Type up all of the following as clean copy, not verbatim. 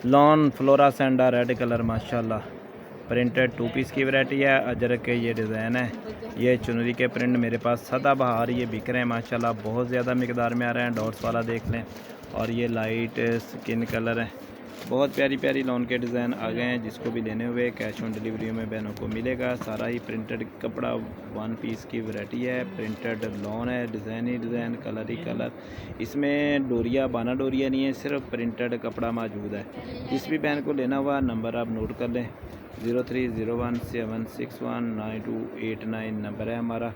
Lawn फ्लोरासेंडा red colour माशाल्लाह, printed 2 piece की variety है। अजरक के ये डिज़ाइन है, ये चुनरी के प्रिंट मेरे पास सदाबहार ये बिक रहे हैं माशाल्लाह, बहुत ज़्यादा मिकदार में आ रहे हैं। डॉट्स वाला देख लें, और ये लाइट स्किन कलर है। बहुत प्यारी प्यारी लॉन के डिज़ाइन आ गए हैं। जिसको भी लेने हुए कैश ऑन डिलीवरी में बहनों को मिलेगा। सारा ही प्रिंटेड कपड़ा 1 पीस की वैरायटी है। प्रिंटेड लॉन है, डिज़ाइन ही डिज़ाइन, कलर ही कलर। इसमें डोरिया बाना डोरिया नहीं है, सिर्फ प्रिंटेड कपड़ा मौजूद है। जिस भी बहन को लेना हुआ नंबर आप नोट कर लें, 0301761928 नंबर है हमारा।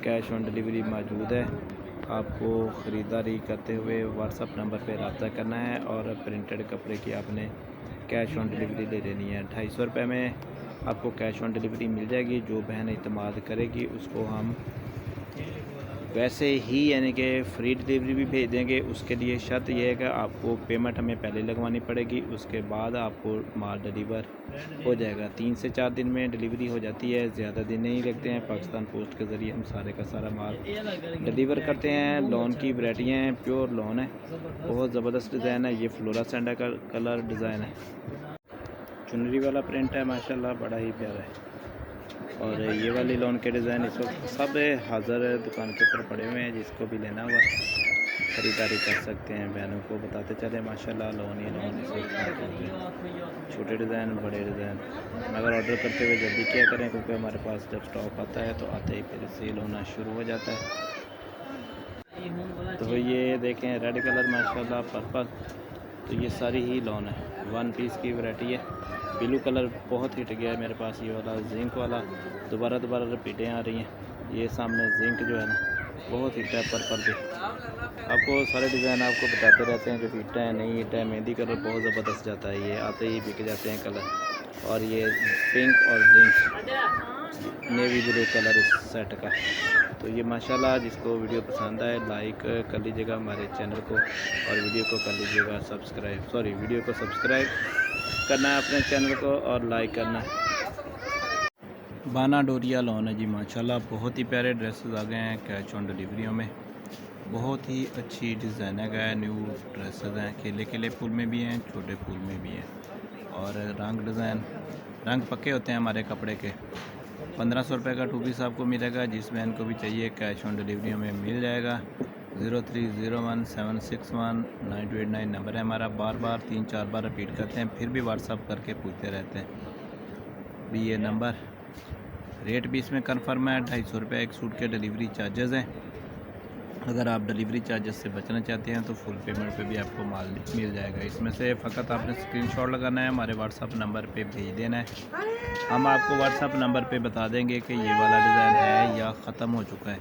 कैश ऑन डिलीवरी मौजूद है। आपको ख़रीदारी करते हुए व्हाट्सअप नंबर पे रब्ता करना है, और प्रिंटेड कपड़े की आपने कैश ऑन डिलीवरी ले लेनी है। 250 रुपये में आपको कैश ऑन डिलीवरी मिल जाएगी। जो बहन इत्माद करेगी उसको हम वैसे ही यानी कि फ्री डिलीवरी भी भेज देंगे। उसके लिए शर्त यह है कि आपको पेमेंट हमें पहले लगवानी पड़ेगी, उसके बाद आपको माल डिलीवर हो जाएगा। 3 से 4 दिन में डिलीवरी हो जाती है, ज़्यादा दिन नहीं लगते हैं। पाकिस्तान पोस्ट के ज़रिए हम सारे का सारा माल डिलीवर करते हैं। लॉन की वैरायटियाँ हैं, प्योर लॉन है, बहुत ज़बरदस्त डिज़ाइन है। ये फ्लोरासेंडा का कलर डिज़ाइन है, चुनरी वाला प्रिंट है माशाल्लाह, बड़ा ही प्यारा है। और ये वाली लॉन के डिज़ाइन इस वक्त सब हाज़िर दुकान के ऊपर पड़े हुए हैं। जिसको भी लेना हुआ ख़रीदारी कर सकते हैं। बहनों को बताते चले माशाल्लाह लॉन ही लॉन इस वक्त करते हैं, छोटे डिज़ाइन बड़े डिज़ाइन। मगर ऑर्डर करते हुए जल्दी क्या करें, क्योंकि हमारे पास जब स्टॉक आता है तो आते ही फिर सेल होना शुरू हो जाता है। तो ये देखें रेड कलर माशाल्लाह, पर्पल, तो ये सारी ही लॉन है, 1 पीस की वैरायटी है। ब्लू कलर बहुत हिट गया है मेरे पास, ये वाला जिंक वाला दोबारा रिपीटें आ रही हैं। ये सामने जिंक जो है ना बहुत हिट है, पर्पल भी। आपको सारे डिज़ाइन आपको बताते रहते हैं जो हिट है नहीं हिट है। मेहंदी कलर बहुत ज़बरदस्त जाता है, ये आते ही बिक जाते हैं कलर। और ये पिंक और जिंक नेवी ब्लू कलर इस सेट का। तो ये माशाल्लाह जिसको वीडियो पसंद आए लाइक कर लीजिएगा हमारे चैनल को, और वीडियो को कर लीजिएगा वीडियो को सब्सक्राइब करना है अपने चैनल को, और लाइक करना है। बाना डोरिया लॉन है जी माशाल्लाह, बहुत ही प्यारे ड्रेसेस आ गए हैं कैश ऑन डिलीवरियों में। बहुत ही अच्छी डिज़ाइन है, न्यू ड्रेसेस हैं। केले केले फूल में भी हैं, छोटे फूल में भी हैं। और रंग पक्के होते हैं हमारे कपड़े के। 1500 रुपये का 2 पीस आपको मिलेगा। जिस बहन को भी चाहिए कैश ऑन डिलीवरी में मिल जाएगा। 0301761928 नंबर है हमारा। बार 3-4 बार रिपीट करते हैं, फिर भी व्हाट्सअप करके पूछते रहते हैं भी ये नंबर। रेट भी इसमें कन्फर्म है, 250 रुपये एक सूट के डिलीवरी चार्जेस हैं। अगर आप डिलीवरी चार्जेस से बचना चाहते हैं तो फुल पेमेंट पे भी आपको माल मिल जाएगा। इसमें से फ़कत आपने स्क्रीनशॉट लगाना है, हमारे व्हाट्सअप नंबर पे भेज देना है। हम आपको व्हाट्सअप नंबर पे बता देंगे कि ये वाला डिज़ाइन है या ख़त्म हो चुका है।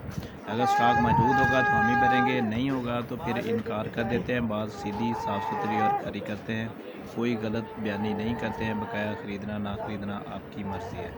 अगर स्टॉक मौजूद होगा तो हम ही भरेंगे, नहीं होगा तो फिर इनकार कर देते हैं। बात सीधी साफ़ सुथरी और खरी करते हैं, कोई गलत बयानी नहीं करते हैं। बकाया ख़रीदना ना ख़रीदना आपकी मर्ज़ी है।